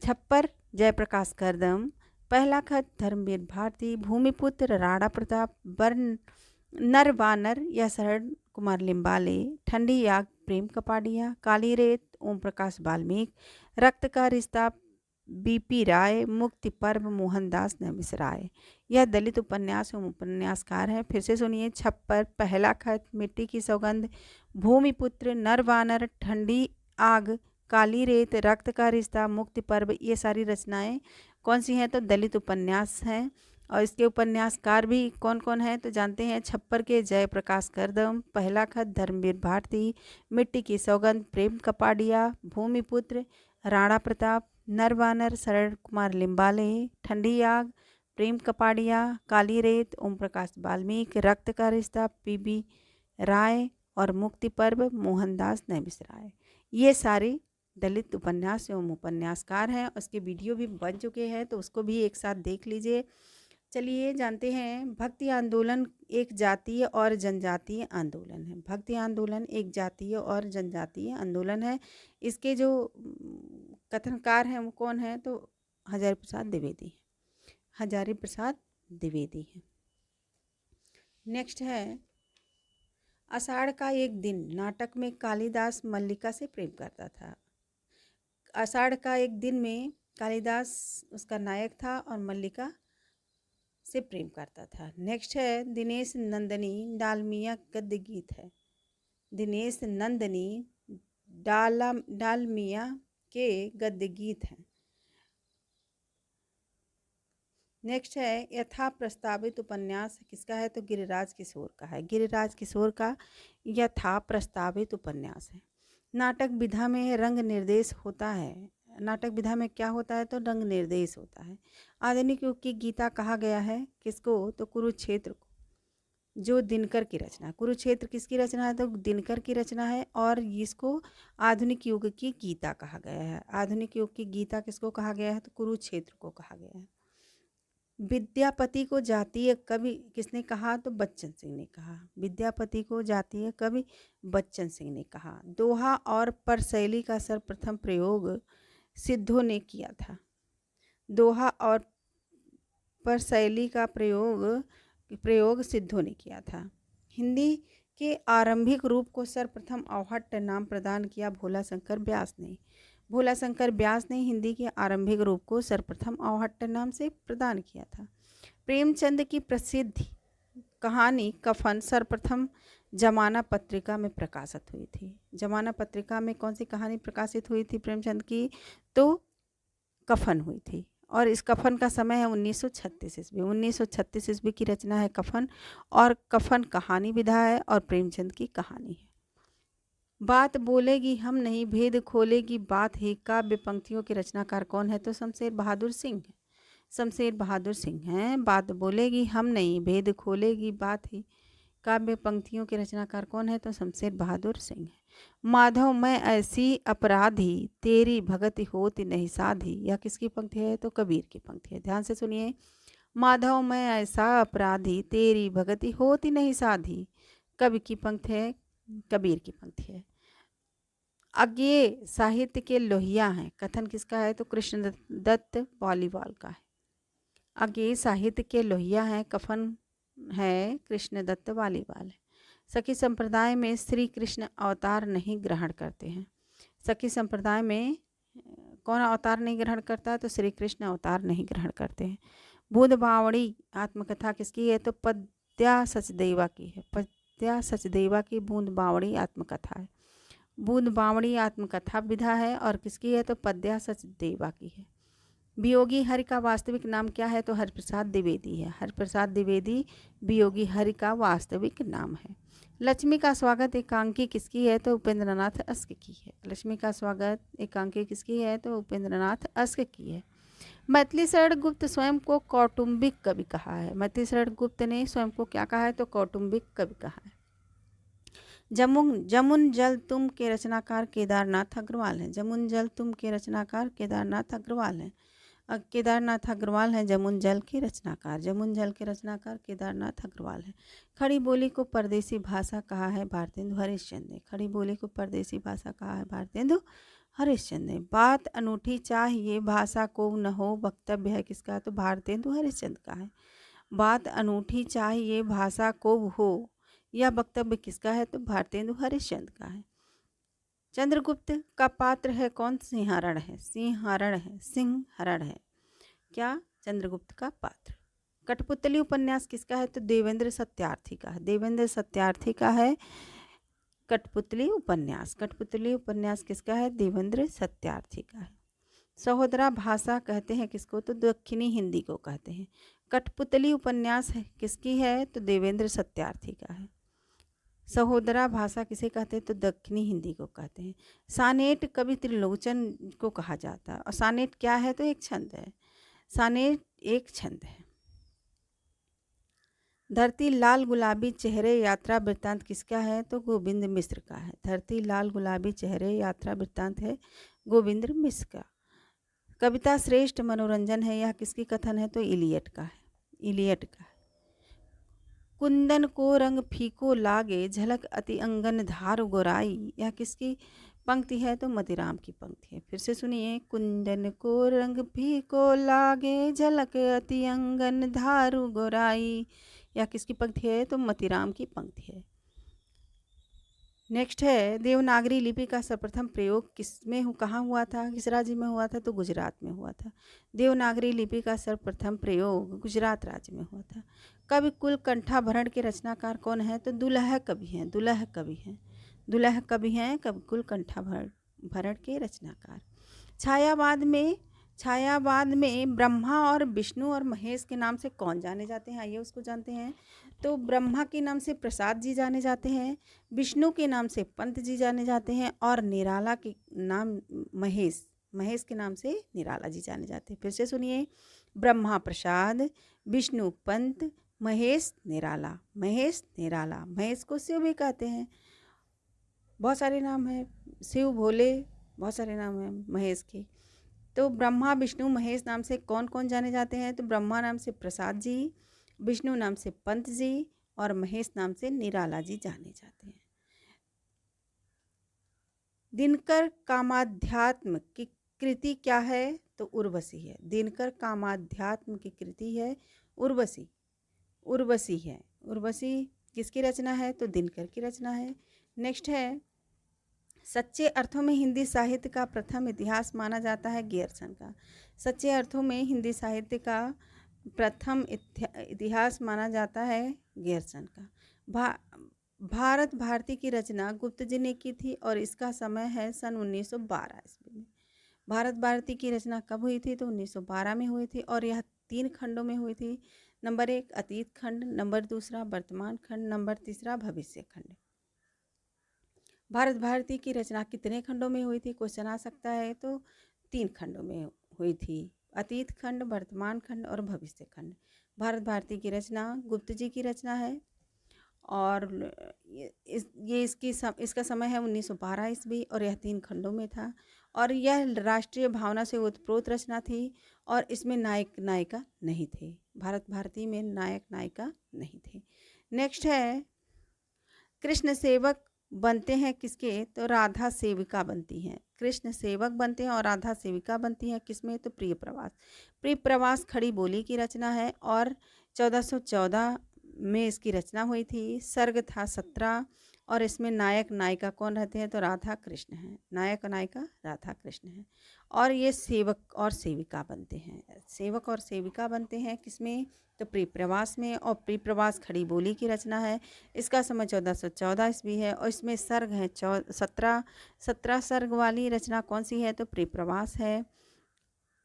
छप्पर जयप्रकाश करदम, पहला खत धर्मवीर भारती, भूमिपुत्र राणा प्रताप, वर्ण नरवानर या शरण कुमार लिम्बाले, ठंडी आग प्रेम कपाड़िया, काली रेत ओम प्रकाश वाल्मीकि, रक्त का रिश्ता बीपी राय, मुक्ति पर्व मोहनदास नमिसराय। यह दलित उपन्यास एवं उपन्यासकार हैं। फिर से सुनिए। छप्पर, पहला खत, मिट्टी की सौगंध, भूमिपुत्र, नरवानर, ठंडी आग, काली रेत, रक्त का रिश्ता, मुक्ति पर्व, ये सारी रचनाएं कौन सी हैं? तो दलित उपन्यास हैं। और इसके उपन्यासकार भी कौन कौन हैं? तो जानते हैं। छप्पर के जयप्रकाश करदम, पहला खत धर्मवीर भारती, मिट्टी की सौगंध प्रेम कपाड़िया, भूमिपुत्र राणा प्रताप, नरवानर शरण कुमार लिम्बाले, ठंडी आग प्रेम कपाड़िया, काली रेत ओम प्रकाश वाल्मीकि, रक्त का रिश्ता पीबी राय और मुक्ति पर्व मोहनदास नैमिषराय। ये सारे दलित उपन्यास एवं उपन्यासकार हैं। उसके वीडियो भी बन चुके हैं तो उसको भी एक साथ देख लीजिए। चलिए जानते हैं। भक्ति आंदोलन एक जातीय और जनजातीय आंदोलन है। भक्ति आंदोलन एक जातीय और जनजातीय आंदोलन है। इसके जो कथनकार हैं वो कौन है? तो हजारी प्रसाद द्विवेदी हैं। हजारी प्रसाद द्विवेदी हैं। नेक्स्ट है आषाढ़ का एक दिन नाटक में कालिदास मल्लिका से प्रेम करता था। आषाढ़ का एक दिन में कालिदास उसका नायक था और मल्लिका से प्रेम करता था। नेक्स्ट है दिनेश नंदनी डालमिया गद्य गीत है। दिनेश नंदनी डालमिया के गद्य गीत हैं। नेक्स्ट है यथा प्रस्तावित उपन्यास किसका है तो गिरिराज किशोर का है। गिरिराज किशोर का यथा प्रस्तावित उपन्यास है। नाटक विधा में रंग निर्देश होता है। नाटक विधा में क्या होता है तो रंग निर्देश होता है। आधुनिक युग की गीता कहा गया है किसको तो कुरुक्षेत्र को, जो दिनकर की रचना है। कुरुक्षेत्र किसकी रचना है तो दिनकर की रचना है और इसको आधुनिक युग की गीता कहा गया है। आधुनिक युग की गीता किसको कहा गया है तो कुरुक्षेत्र को कहा गया है। विद्यापति को जातीय कवि किसने कहा तो बच्चन सिंह ने कहा। विद्यापति को जातीय कवि बच्चन सिंह ने कहा। दोहा और परशैली का सर्वप्रथम प्रयोग सिद्धों ने किया था। दोहा और परशैली का प्रयोग सिद्धों ने किया था। हिंदी के आरंभिक रूप को सर्वप्रथम औहट्ट नाम प्रदान किया भोला शंकर व्यास ने। भोला शंकर व्यास ने हिंदी के आरंभिक रूप को सर्वप्रथम औहट्ट नाम से प्रदान किया था। प्रेमचंद की प्रसिद्ध कहानी कफन सर्वप्रथम जमाना पत्रिका में प्रकाशित हुई थी। जमाना पत्रिका में कौन सी कहानी प्रकाशित हुई थी प्रेमचंद की तो कफन हुई थी। और इस कफन का समय है 1936 ईस्वी। 1936 ईस्वी की रचना है कफन और कफन कहानी विधा है और प्रेमचंद की कहानी है। बात बोलेगी हम नहीं भेद खोलेगी बात ही काव्य पंक्तियों के रचनाकार कौन है तो शमशेर बहादुर सिंह है। शमशेर बहादुर सिंह हैं। बात बोलेगी हम नहीं भेद खोलेगी बात ही काव्य पंक्तियों के रचनाकार कौन है तो शमशेर बहादुर सिंह है। माधव मैं ऐसी अपराधी तेरी भगति होती नहीं साधी, यह किसकी पंक्ति है तो कबीर की पंक्ति है। ध्यान से सुनिए। माधव मैं ऐसा अपराधी तेरी भगति होती नहीं साधी, कवि की पंक्ति है कबीर की पंक्ति है। अज्ञेय साहित्य के लोहिया हैं कथन किसका है तो कृष्णदत्त वालीवाल का है। अज्ञेय साहित्य के लोहिया हैं कफन है कृष्णदत्त वालीवाल है। सखी संप्रदाय में श्री कृष्ण अवतार नहीं ग्रहण करते हैं। सखी संप्रदाय में कौन अवतार नहीं ग्रहण करता है तो श्री कृष्ण अवतार नहीं ग्रहण करते हैं। बूंद बावड़ी आत्मकथा किसकी है तो पद्या सचदेवा की है। पद्या सचदेवा की बूंद बावड़ी आत्मकथा है। बूंद बावड़ी आत्मकथा विधा है और किसकी है तो पद्या सचदेवा की है। वियोगी हरि का वास्तविक नाम क्या है तो हरिप्रसाद द्विवेदी है। हरिप्रसाद द्विवेदी वियोगी हरि का वास्तविक नाम है। लक्ष्मी का स्वागत एकांकी किसकी है तो उपेंद्रनाथ अस्क की है। लक्ष्मी का स्वागत एकांकी किसकी है तो उपेंद्रनाथ अस्क की है। मैथिली शरण गुप्त स्वयं को कौटुंबिक कवि कहा है। मैथिली शरण गुप्त ने स्वयं को क्या कहा है तो कौटुंबिक कवि कहा है। जमुन जल तुम के रचनाकार केदारनाथ अग्रवाल हैं। जमुन जल तुम के रचनाकार केदारनाथ अग्रवाल हैं। केदारनाथ अग्रवाल हैं जमुन जल के रचनाकार। जमुन जल के रचनाकार केदारनाथ अग्रवाल हैं। खड़ी बोली को परदेसी भाषा कहा है भारतेंदु हरिश्चंद्र ने। खड़ी बोली को परदेसी भाषा कहा है भारतेंदु हरिश्चंद्र ने। बात अनूठी चाहिए भाषा को न हो वक्तव्य है किसका तो भारतेंदु हरिश्चंद्र का है। बात अनूठी चाहिए भाषा को हो यह वक्तव्य किसका है तो भारतेंदु हरिश्चंद्र का है। चंद्रगुप्त का पात्र है कौन सिंहरण है। सिंहरण है सिंहरण है क्या चंद्रगुप्त का पात्र। कठपुतली उपन्यास किसका है तो देवेंद्र सत्यार्थी का है। देवेंद्र सत्यार्थी का है कठपुतली उपन्यास। कठपुतली उपन्यास किसका है देवेंद्र सत्यार्थी का है। सहोदरा भाषा कहते हैं किसको तो दक्षिणी हिंदी को कहते हैं। कठपुतली उपन्यास है किसकी है तो देवेंद्र सत्यार्थी का है। सहोदरा भाषा किसे कहते हैं तो दक्षिणी हिंदी को कहते हैं। सानेट कवि त्रिलोचन को कहा जाता है और सानेट क्या है तो एक छंद है। सानेट एक छंद है। धरती लाल गुलाबी चेहरे यात्रा वृत्तांत किसका है तो गोविंद मिश्र का है। धरती लाल गुलाबी चेहरे यात्रा वृत्तांत है गोविंद मिश्र का। कविता श्रेष्ठ मनोरंजन है यह किसकी कथन है तो इलियट का है। इलियट का है। कुंदन को रंग फीको लागे झलक अति अंगन धार गोराई यह किसकी पंक्ति है तो मतिराम की पंक्ति है। फिर से सुनिए। कुंदन को रंग फीको लागे झलक अति अंगन धारु गोराई या किसकी पंक्ति है, तो मतीराम की पंक्ति है। नेक्स्ट है, देवनागरी लिपि का सर्वप्रथम प्रयोग कहाँ हुआ था, किस राज्य में हुआ था, तो गुजरात में हुआ था। देवनागरी लिपि का सर्वप्रथम प्रयोग गुजरात राज्य में हुआ था। कवि कुल कंठाभरण के रचनाकार कौन है, तो दुलह कवि हैं, दुलह कवि हैं, दुलह कवि हैं कवि कुल कंठाभरण के रचनाकार। छायावाद में ब्रह्मा और विष्णु और महेश के नाम से कौन जाने जाते हैं, आइए उसको जानते हैं। तो ब्रह्मा के नाम से प्रसाद जी जाने जाते हैं, विष्णु के नाम से पंत जी जाने जाते हैं, और निराला के नाम महेश के नाम से निराला जी जाने जाते हैं। फिर से सुनिए, ब्रह्मा प्रसाद, विष्णु पंत, महेश निराला। महेश को शिव भी कहते हैं, बहुत सारे नाम हैं, शिव, भोले, बहुत सारे नाम हैं महेश के। तो ब्रह्मा विष्णु महेश नाम से कौन कौन जाने जाते हैं, तो ब्रह्मा नाम से प्रसाद जी, विष्णु नाम से पंत जी, और महेश नाम से निराला जी जाने जाते हैं। दिनकर कामाध्यात्म की कृति क्या है, तो उर्वशी है। दिनकर कामाध्यात्म की कृति है उर्वशी है। उर्वशी किसकी रचना है, तो दिनकर की रचना है। नेक्स्ट है, सच्चे अर्थों में हिंदी साहित्य का प्रथम इतिहास माना जाता है गियरसन का। सच्चे अर्थों में हिंदी साहित्य का प्रथम इतिहास माना जाता है गियरसन का। भारत भारती की रचना गुप्त जी ने की थी और इसका समय है सन 1912 ईस्वी में। भारत भारती की रचना कब हुई थी, तो 1912 में हुई थी, और यह 3 खंडों में हुई थी। नंबर 1 अतीत खंड, नंबर 2 वर्तमान खंड, नंबर 3 भविष्य खंड। भारत भारती की रचना कितने खंडों में हुई थी, क्वेश्चन आ सकता है, तो 3 खंडों में हुई थी, अतीत खंड, वर्तमान खंड और भविष्य खंड। भारत भारती की रचना गुप्त जी की रचना है, और इसका समय है 1912 ईस्वी, और यह 3 खंडों में था, और यह राष्ट्रीय भावना से ओतप्रोत रचना थी, और इसमें नायक नायिका नहीं थे। भारत भारती में नायक नायिका नहीं थे। नेक्स्ट है, कृष्ण सेवक बनते हैं किसके, तो राधा सेविका बनती हैं। कृष्ण सेवक बनते हैं और राधा सेविका बनती हैं किसमें, तो प्रिय प्रवास खड़ी बोली की रचना है, और 1414 में इसकी रचना हुई थी। सर्ग था 17, और इसमें नायक नायिका कौन रहते हैं, तो राधा कृष्ण हैं। नायक नायिका राधा कृष्ण हैं, और ये सेवक और सेविका बनते हैं किसमें, तो प्रिय प्रवास में। और प्रिय प्रवास खड़ी बोली की रचना है, इसका समय 1414 ईस्वी है, और इसमें सर्ग हैं 17 सर्ग वाली रचना कौन सी है, तो प्रिय प्रवास है।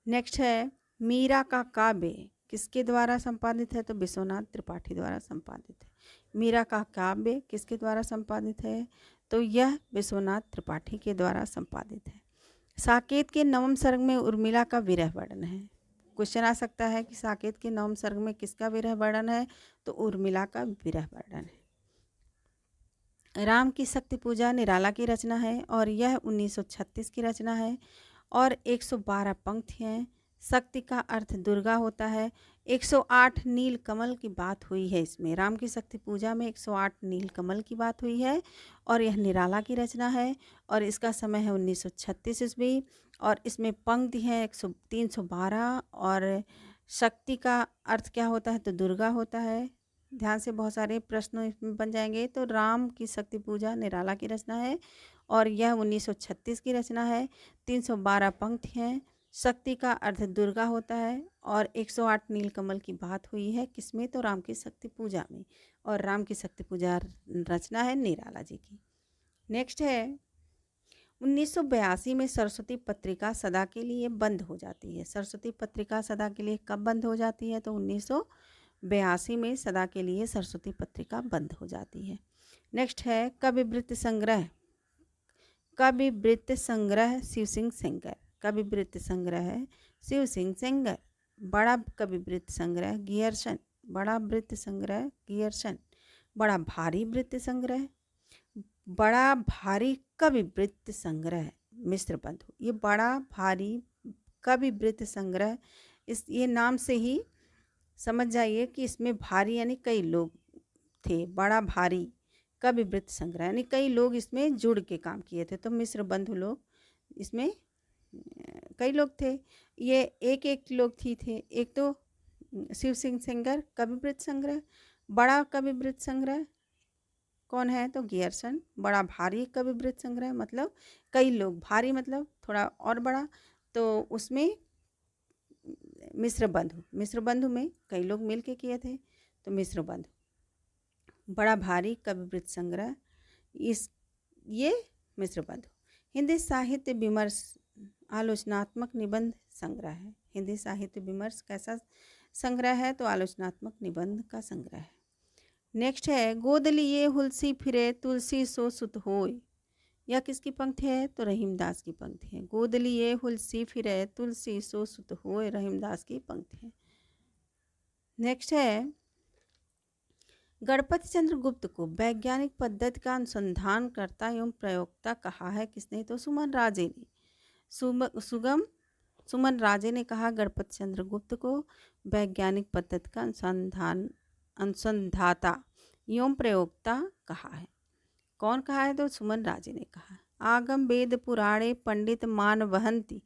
नेक्स्ट है, मीरा का काव्य किसके द्वारा संपादित है, तो विश्वनाथ त्रिपाठी द्वारा संपादित है। मीरा का काव्य किसके द्वारा संपादित है, तो यह विश्वनाथ त्रिपाठी के द्वारा संपादित है। साकेत के 9वें सर्ग में उर्मिला का विरह वर्णन है। क्वेश्चन आ सकता है कि साकेत के 9वें सर्ग में किसका विरह वर्णन है, तो उर्मिला का विरह वर्णन है। राम की शक्ति पूजा निराला की रचना है, और यह 1936 की रचना है, और 112 पंक्ति हैं। शक्ति का अर्थ दुर्गा होता है। 108 नील कमल की बात हुई है इसमें, राम की शक्ति पूजा में 108 नील कमल की बात हुई है, और यह निराला की रचना है, और इसका समय है 1936 ईस्वी, और इसमें पंक्ति है 312, और शक्ति का अर्थ क्या होता है, तो दुर्गा होता है। ध्यान से, बहुत सारे प्रश्न इसमें बन जाएंगे। तो राम की शक्ति पूजा निराला की रचना है, और यह 1936 की रचना है। 312 पंक्ति हैं। शक्ति का अर्थ दुर्गा होता है, और 108 नीलकमल की बात हुई है किसमें, तो राम की शक्ति पूजा में, और राम की शक्ति पूजा रचना है निराला जी की। नेक्स्ट है, 1982 में सरस्वती पत्रिका सदा के लिए बंद हो जाती है। सरस्वती पत्रिका सदा के लिए कब बंद हो जाती है, तो 1982 में सदा के लिए सरस्वती पत्रिका बंद हो जाती है। नेक्स्ट है, कविवृत्त संग्रह शिव सिंह सेंगर। कविवृत्त संग्रह शिव सिंह सेंगर। बड़ा कविवृत्त संग्रह गियरसन। बड़ा वृत्त संग्रह गियरसन। बड़ा भारी वृत्त संग्रह, बड़ा भारी कविवृत्त संग्रह मिश्र बंधु। ये बड़ा भारी कविवृत्त संग्रह, ये नाम से ही समझ जाइए कि इसमें भारी यानी कई लोग थे। बड़ा भारी कविवृत्त संग्रह यानी कई लोग इसमें जुड़ के काम किए थे, तो मिश्र बंधु लोग इसमें कई लोग थे। ये एक लोग थे। एक तो शिव सिंह सेंगर कविवृत्त संग्रह, बड़ा कविवृत्त संग्रह कौन है? तो गियर्सन। बड़ा भारी कविवृत्त संग्रह मतलब कई लोग, भारी मतलब थोड़ा और बड़ा, तो उसमें मिश्र बंधु में कई लोग मिलके किए थे, तो मिश्र बंधु। बड़ा भारी कविवृत्त संग्रह, इस ये मिश्र बंधु। हिंदी साहित्य विमर्श आलोचनात्मक निबंध संग्रह है। हिंदी साहित्य विमर्श कैसा संग्रह है? तो आलोचनात्मक निबंध का संग्रह है। नेक्स्ट है गोद लिए हुलसी फिरे तुलसी सो सुत होय। यह किसकी पंक्ति है? तो रहीमदास की पंक्ति है। गोद लिए हुलसी फिरे तुलसी सो सुत होय, रहीमदास की पंक्ति है। नेक्स्ट है गणपति चंद्र गुप्त को वैज्ञानिक पद्धति का अनुसंधानकर्ता एवं प्रयोक्ता कहा है किसने? तो सुमन राजे ने। सुमन राजे ने कहा गणपति चंद्र गुप्त को वैज्ञानिक पद्धति का अनुसंधाता एवं प्रयोक्ता कहा है। कौन कहा है? तो सुमन राजे ने कहा। आगम वेद पुराणे पंडित मान वहंती,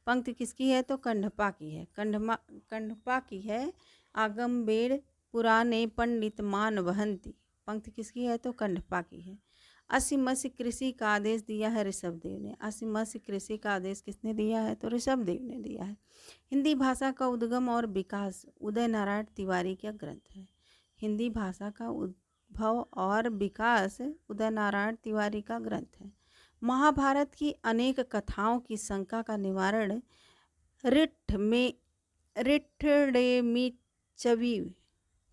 पंक्ति किसकी है? तो कंडपा की है। कंडपा की है। आगम वेद पुराणे पंडित मान वहंती, पंक्ति किसकी है? तो कंडपा की है। अस्सी मसी कृषि का आदेश दिया है ऋषभदेव ने। अस्सी मसी कृषि का आदेश किसने दिया है? तो ऋषभदेव ने दिया है। हिंदी भाषा का उद्गम और विकास उदय नारायण तिवारी का ग्रंथ है। हिंदी भाषा का उद्भव और विकास उदय नारायण तिवारी का ग्रंथ है। महाभारत की अनेक कथाओं की शंका का निवारण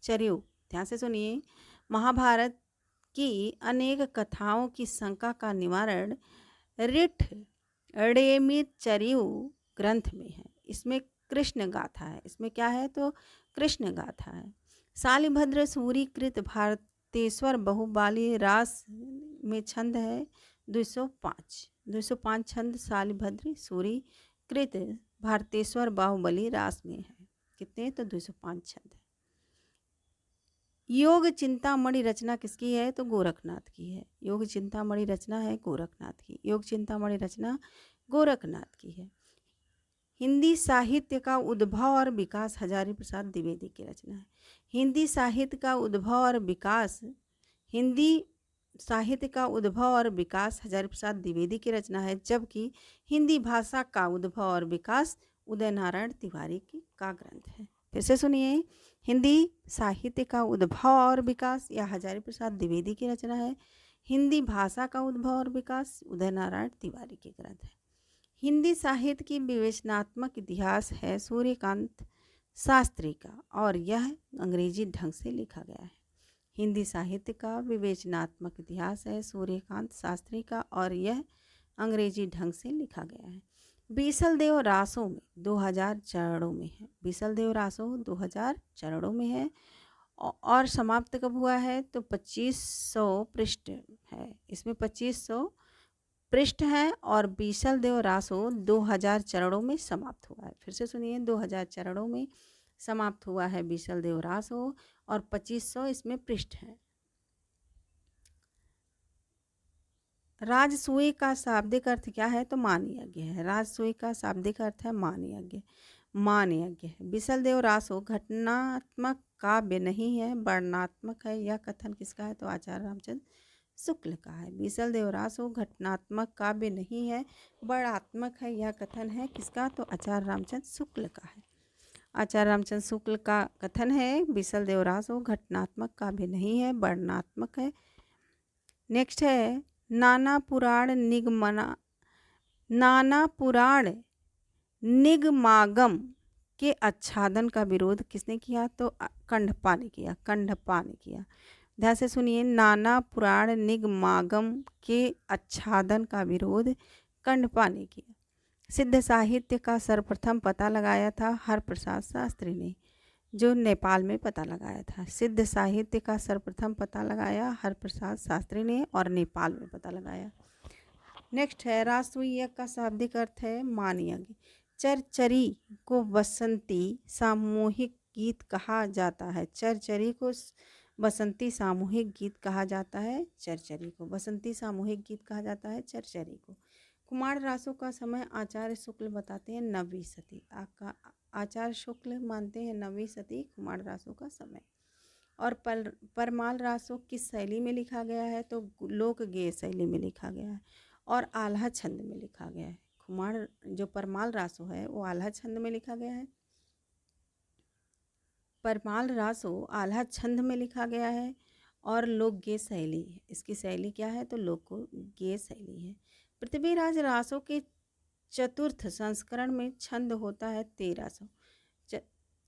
चर्यु, ध्यान से सुनिए, महाभारत की अनेक कथाओं की शंका का निवारण चर्यु ग्रंथ में है। इसमें कृष्ण गाथा है। इसमें क्या है? तो कृष्ण गाथा है। शालिभद्र सूरी कृत भारतेश्वर बहुबाली रास में छंद है 205 छंद शालिभद्र सूरी कृत भारतेश्वर बाहुबली रास में है। कितने? तो 205 छंद है। योग चिंतामणि रचना किसकी है? तो गोरखनाथ की है। योग चिंतामणि रचना है गोरखनाथ की। योग चिंतामणि रचना गोरखनाथ की है। हिंदी साहित्य का उद्भव और विकास हजारी प्रसाद द्विवेदी की रचना है। हिंदी साहित्य का उद्भव और विकास हजारी प्रसाद द्विवेदी की रचना है, जबकि हिंदी भाषा का उद्भव और विकास उदय नारायण तिवारी का ग्रंथ है। फिर से सुनिए, हिंदी साहित्य का उद्भव और विकास यह हजारी प्रसाद द्विवेदी की रचना है। हिंदी भाषा का उद्भव और विकास उदय नारायण तिवारी के ग्रंथ है। हिंदी साहित्य की विवेचनात्मक इतिहास है सूर्यकांत शास्त्री का, और यह अंग्रेजी ढंग से लिखा गया है। हिंदी साहित्य का विवेचनात्मक इतिहास है सूर्यकांत शास्त्री का, और यह अंग्रेजी ढंग से लिखा गया है। बीसल देव रासों में 2000 चरणों में है। बीसल देव रासों 2000 चरणों में है और समाप्त कब हुआ है? तो 2500 पृष्ठ है। इसमें 2500 पृष्ठ हैं और बीसल देव रासो 2000 चरणों में समाप्त हुआ है। फिर से सुनिए, 2000 चरणों में समाप्त हुआ है बीसल देव रासो और 2500 इसमें पृष्ठ हैं। राजसूय का शाब्दिक अर्थ क्या है? तो मान यज्ञ है। राजसूय का शाब्दिक अर्थ है मान यज्ञ। मान यज्ञ है। बीसल देव रासो घटनात्मक काव्य नहीं है, वर्णनात्मक है। यह कथन किसका है? तो आचार्य रामचंद्र शुक्ल का है। बीसल देव रासो घटनात्मक काव्य नहीं है, वर्णनात्मक है। यह कथन है किसका? तो आचार्य रामचंद्र शुक्ल का है। आचार्य रामचंद्र शुक्ल का कथन है बीसल देव रासो घटनात्मक काव्य नहीं है, वर्णनात्मक है। नेक्स्ट है नाना पुराण निगमागम के आच्छादन का विरोध किसने किया? तो कंडपा ने किया। कंडपा ने किया। ध्यान से सुनिए, नाना पुराण निगमागम के आच्छादन का विरोध कंडपा ने किया। सिद्ध साहित्य का सर्वप्रथम पता लगाया था हरप्रसाद शास्त्री ने, जो नेपाल में पता लगाया था। सिद्ध साहित्य का सर्वप्रथम पता लगाया हरप्रसाद शास्त्री ने और नेपाल में पता लगाया। नेक्स्ट है राजसूय यज्ञ का शाब्दिक अर्थ है मान यज्ञ। चरचरी को बसंती सामूहिक गीत कहा जाता है। चरचरी को बसंती सामूहिक गीत कहा जाता है। चरचरी को बसंती सामूहिक गीत कहा जाता है चरचरी को। कुमार रासों का समय आचार्य शुक्ल बताते हैं 9वीं सदी। आचार्य शुक्ल मानते हैं 9वीं सदी कुमार रासों का समय। और परमाल रासो किस शैली में लिखा गया है? तो लोक गेय शैली में लिखा गया है और आल्हा छंद में लिखा गया है। खुमार जो परमाल रासो है वो आल्हा छंद में लिखा गया है। परमाल रासो आल्हा छंद में लिखा गया है और लोक गेय शैली है। इसकी शैली क्या है? तो लोक गेय शैली है। पृथ्वीराज रासो के चतुर्थ संस्करण में छंद होता है 1300।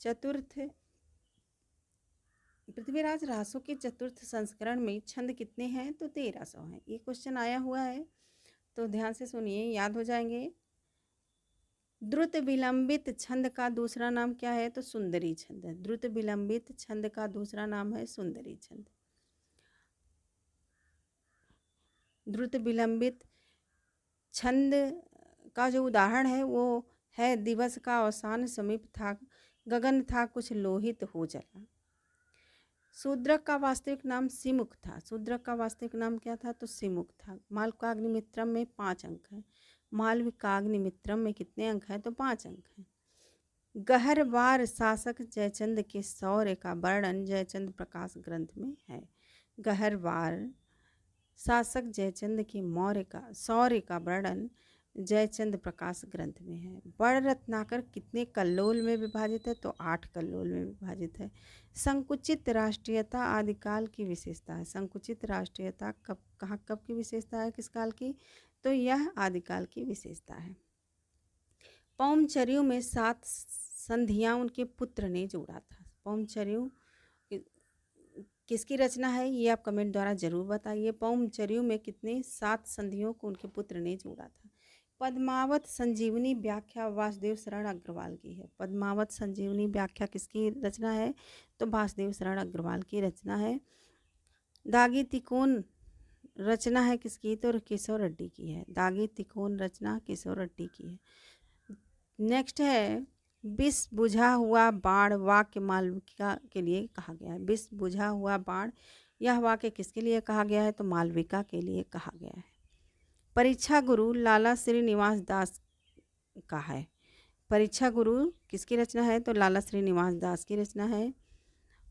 चतुर्थ पृथ्वीराज रासो के चतुर्थ संस्करण में छंद कितने हैं? तो 1300 हैं। ये क्वेश्चन आया हुआ है तो ध्यान से सुनिए, याद हो जाएंगे। द्रुत विलंबित छंद का दूसरा नाम क्या है? तो सुंदरी छंद है। द्रुत विलंबित छंद का दूसरा नाम है सुंदरी छंद। द्रुत विलंबित छंद का जो उदाहरण है वो है दिवस का अवसान समीप था, गगन था कुछ लोहित हो जला। शूद्रक का वास्तविक नाम सिमुख था। शूद्रक का वास्तविक नाम क्या था? तो सिमुख था। मालविकाग्निमित्रम में 5 अंक हैं। मालविकाग्निमित्रम में कितने अंक हैं? तो 5 अंक हैं। गहरवार शासक जयचंद के शौर्य का वर्णन जयचंद प्रकाश ग्रंथ में है। गहरवार शासक जयचंद के शौर्य का वर्णन जयचंद प्रकाश ग्रंथ में है। बड़ रत्नाकर कितने कल्लोल में विभाजित है? तो 8 कल्लोल में विभाजित है। संकुचित राष्ट्रीयता आदिकाल की विशेषता है। संकुचित राष्ट्रीयता कब की विशेषता है? किस काल की? तो यह आदिकाल की विशेषता है। पौमचर्यु में 7 संधियां उनके पुत्र ने जोड़ा था। पौमचर्यु किसकी रचना है? ये आप कमेंट द्वारा जरूर बताइए। पौमचर्यु में कितने 7 संधियों को उनके पुत्र ने जोड़ा था। पद्मावत संजीवनी व्याख्या वासुदेव शरण अग्रवाल की है। पद्मावत संजीवनी व्याख्या किसकी रचना है? तो वासुदेव शरण अग्रवाल की रचना है। दागी तिकोन रचना है किसकी? तो केशव रेड्डी की है। दागी तिकोन रचना केशव रेड्डी की है। नेक्स्ट है विष बुझा हुआ बाण वाक्य मालविका के लिए कहा गया है। विष बुझा हुआ बाण यह वाक्य किसके लिए कहा गया है? तो मालविका के लिए कहा गया है। परीक्षा गुरु लाला श्रीनिवास दास का है। परीक्षा गुरु किसकी रचना है? तो लाला श्रीनिवास दास की रचना है।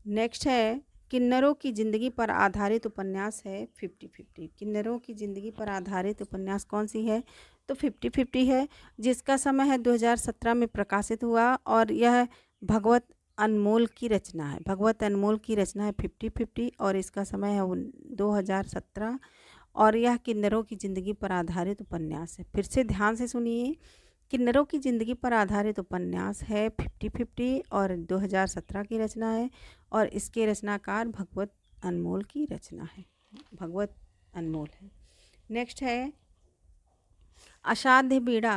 नेक्स्ट है किन्नरों की जिंदगी पर आधारित उपन्यास है 50-50। किन्नरों की जिंदगी पर आधारित उपन्यास कौन सी है? तो 50-50 है, जिसका समय है 2017 में प्रकाशित हुआ और यह भगवत अनमोल की रचना है। भगवत अनमोल की रचना है 50-50 और इसका समय है 2017 और यह किन्नरों की जिंदगी पर आधारित उपन्यास है। फिर से ध्यान से सुनिए, किन्नरों की जिंदगी पर आधारित उपन्यास है 50-50 और 2017 की रचना है और इसके रचनाकार भगवत अनमोल की रचना है। भगवत अनमोल है। नेक्स्ट है असाध्य बीड़ा।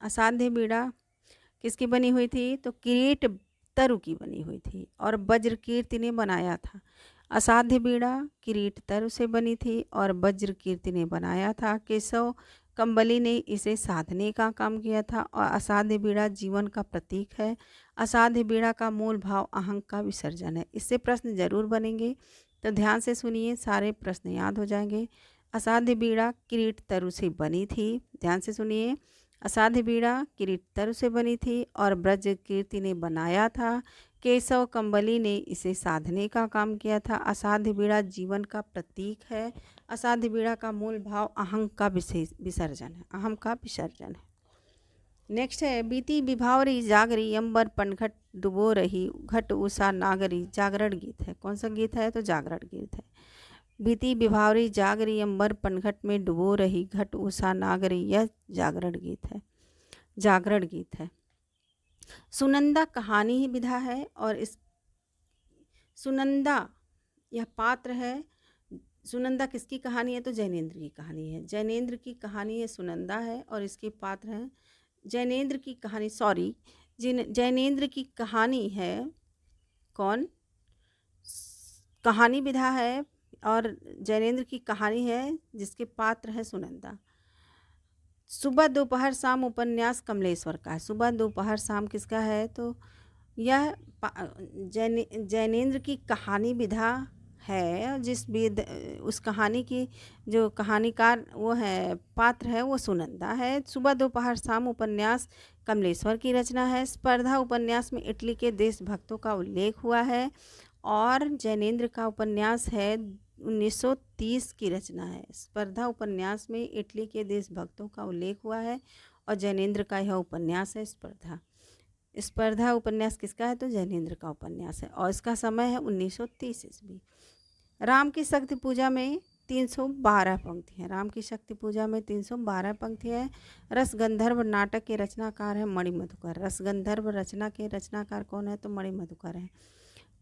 असाध्य बीड़ा किसकी बनी हुई थी? तो किरीट तरु की बनी हुई थी और वज्रकीर्ति ने बनाया था। असाध्य बीड़ा किरीट तरु से बनी थी और वज्रकीर्ति ने बनाया था। केशव कंबली ने इसे साधने का काम किया था और असाध्य बीड़ा जीवन का प्रतीक है। असाध्य बीड़ा का मूल भाव अहंग का विसर्जन है। इससे प्रश्न जरूर बनेंगे तो ध्यान से सुनिए, सारे प्रश्न याद हो जाएंगे। असाध्य बीड़ा किरीट तरु से बनी थी। ध्यान से सुनिए, असाध्य बीड़ा किरीट तरु से बनी थी और ब्रज कीर्ति ने बनाया था। केशव कंबली ने इसे साधने का काम किया था। असाध्य बीड़ा जीवन का प्रतीक है। असाध्य बीड़ा का मूल भाव अहंग का विसर्जन है। अहम का विसर्जन है। नेक्स्ट है बीती विभावरी जागरी अंबर पनघट डुबो रही घट उषा नागरी। जागरण गीत है। कौन सा गीत है? तो जागरण गीत है। बीती विभावरी जागरी अंबर पनघट में डुबो रही घट उषा नागरी, यह जागरण गीत है। जागरण गीत है। सुनंदा कहानी ही विधा है और इस सुनंदा यह पात्र है। सुनंदा किसकी कहानी है? तो जैनेन्द्र की कहानी है। जैनेन्द्र की कहानी है सुनंदा है और इसके पात्र हैं जैनेन्द्र की कहानी जैनेन्द्र की कहानी है कौन? कहानी विधा है और जैनेन्द्र की कहानी है जिसके पात्र है सुनंदा। सुबह दोपहर शाम उपन्यास कमलेश्वर का है। सुबह दोपहर शाम किसका है? तो यह जैनेन्द्र की कहानी विधा है। उस कहानी की जो कहानीकार वो है, पात्र है, वो सुनंदा है। सुबह दोपहर शाम उपन्यास कमलेश्वर की रचना है। स्पर्धा उपन्यास में इटली के देशभक्तों का उल्लेख हुआ है और जैनेन्द्र का उपन्यास है 1930 की रचना है। स्पर्धा उपन्यास में इटली के देशभक्तों का उल्लेख हुआ है और जैनेन्द्र का यह उपन्यास है स्पर्धा। स्पर्धा उपन्यास किसका है? तो जैनेन्द्र का उपन्यास है और इसका समय है 1930 ईस्वी। राम की शक्ति पूजा में 312 पंक्ति हैं। राम की शक्ति पूजा में 312 पंक्ति है। रसगंधर्व नाटक के रचनाकार है मणिमधुकर। रसगंधर्व रचना के रचनाकार कौन है? तो मणिमधुकर है।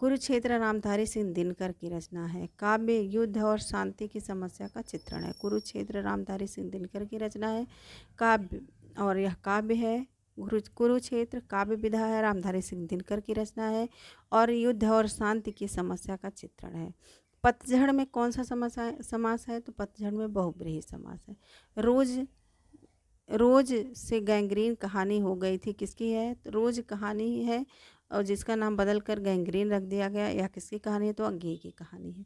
कुरुक्षेत्र रामधारी सिंह दिनकर की रचना है। काव्य युद्ध और शांति की समस्या का चित्रण है। कुरुक्षेत्र रामधारी सिंह दिनकर की रचना है। काव्य और यह काव्य है। कुरुक्षेत्र काव्य विधा है, रामधारी सिंह दिनकर की रचना है और युद्ध और शांति की समस्या का चित्रण है। पतझड़ में कौन सा समास है? तो पतझड़ में बहुब्रीहि समास है। रोज से गैंग्रीन कहानी हो गई थी, किसकी है? तो रोज कहानी है और जिसका नाम बदल कर गैंग्रीन रख दिया गया। यह किसकी कहानी है? तो अंगीय की कहानी है।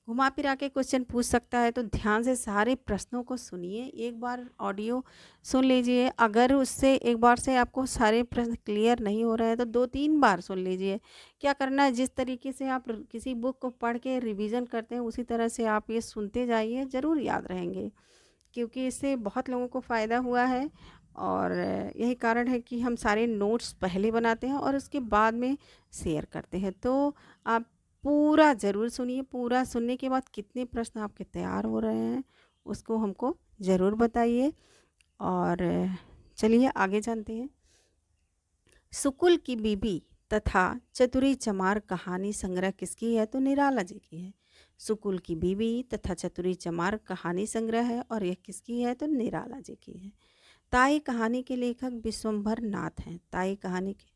घुमा फिरा के क्वेश्चन पूछ सकता है, तो ध्यान से सारे प्रश्नों को सुनिए। एक बार ऑडियो सुन लीजिए। अगर उससे एक बार से आपको सारे प्रश्न क्लियर नहीं हो रहे हैं तो 2-3 बार सुन लीजिए। क्या करना है, जिस तरीके से आप किसी बुक को पढ़ के रिवीजन करते हैं उसी तरह से आप ये सुनते जाइए, ज़रूर याद रहेंगे, क्योंकि इससे बहुत लोगों को फ़ायदा हुआ है। और यही कारण है कि हम सारे नोट्स पहले बनाते हैं और उसके बाद में शेयर करते हैं। तो आप पूरा ज़रूर सुनिए। पूरा सुनने के बाद कितने प्रश्न आपके तैयार हो रहे हैं उसको हमको ज़रूर बताइए। और चलिए आगे जानते हैं। सुकुल की बीबी तथा चतुरी चमार कहानी संग्रह किसकी है? तो निराला जी की है। सुकुल की बीबी तथा चतुरी चमार कहानी संग्रह है और यह किसकी है? तो निराला जी की है। ताई कहानी के लेखक विश्वंभर नाथ हैं। ताई कहानी के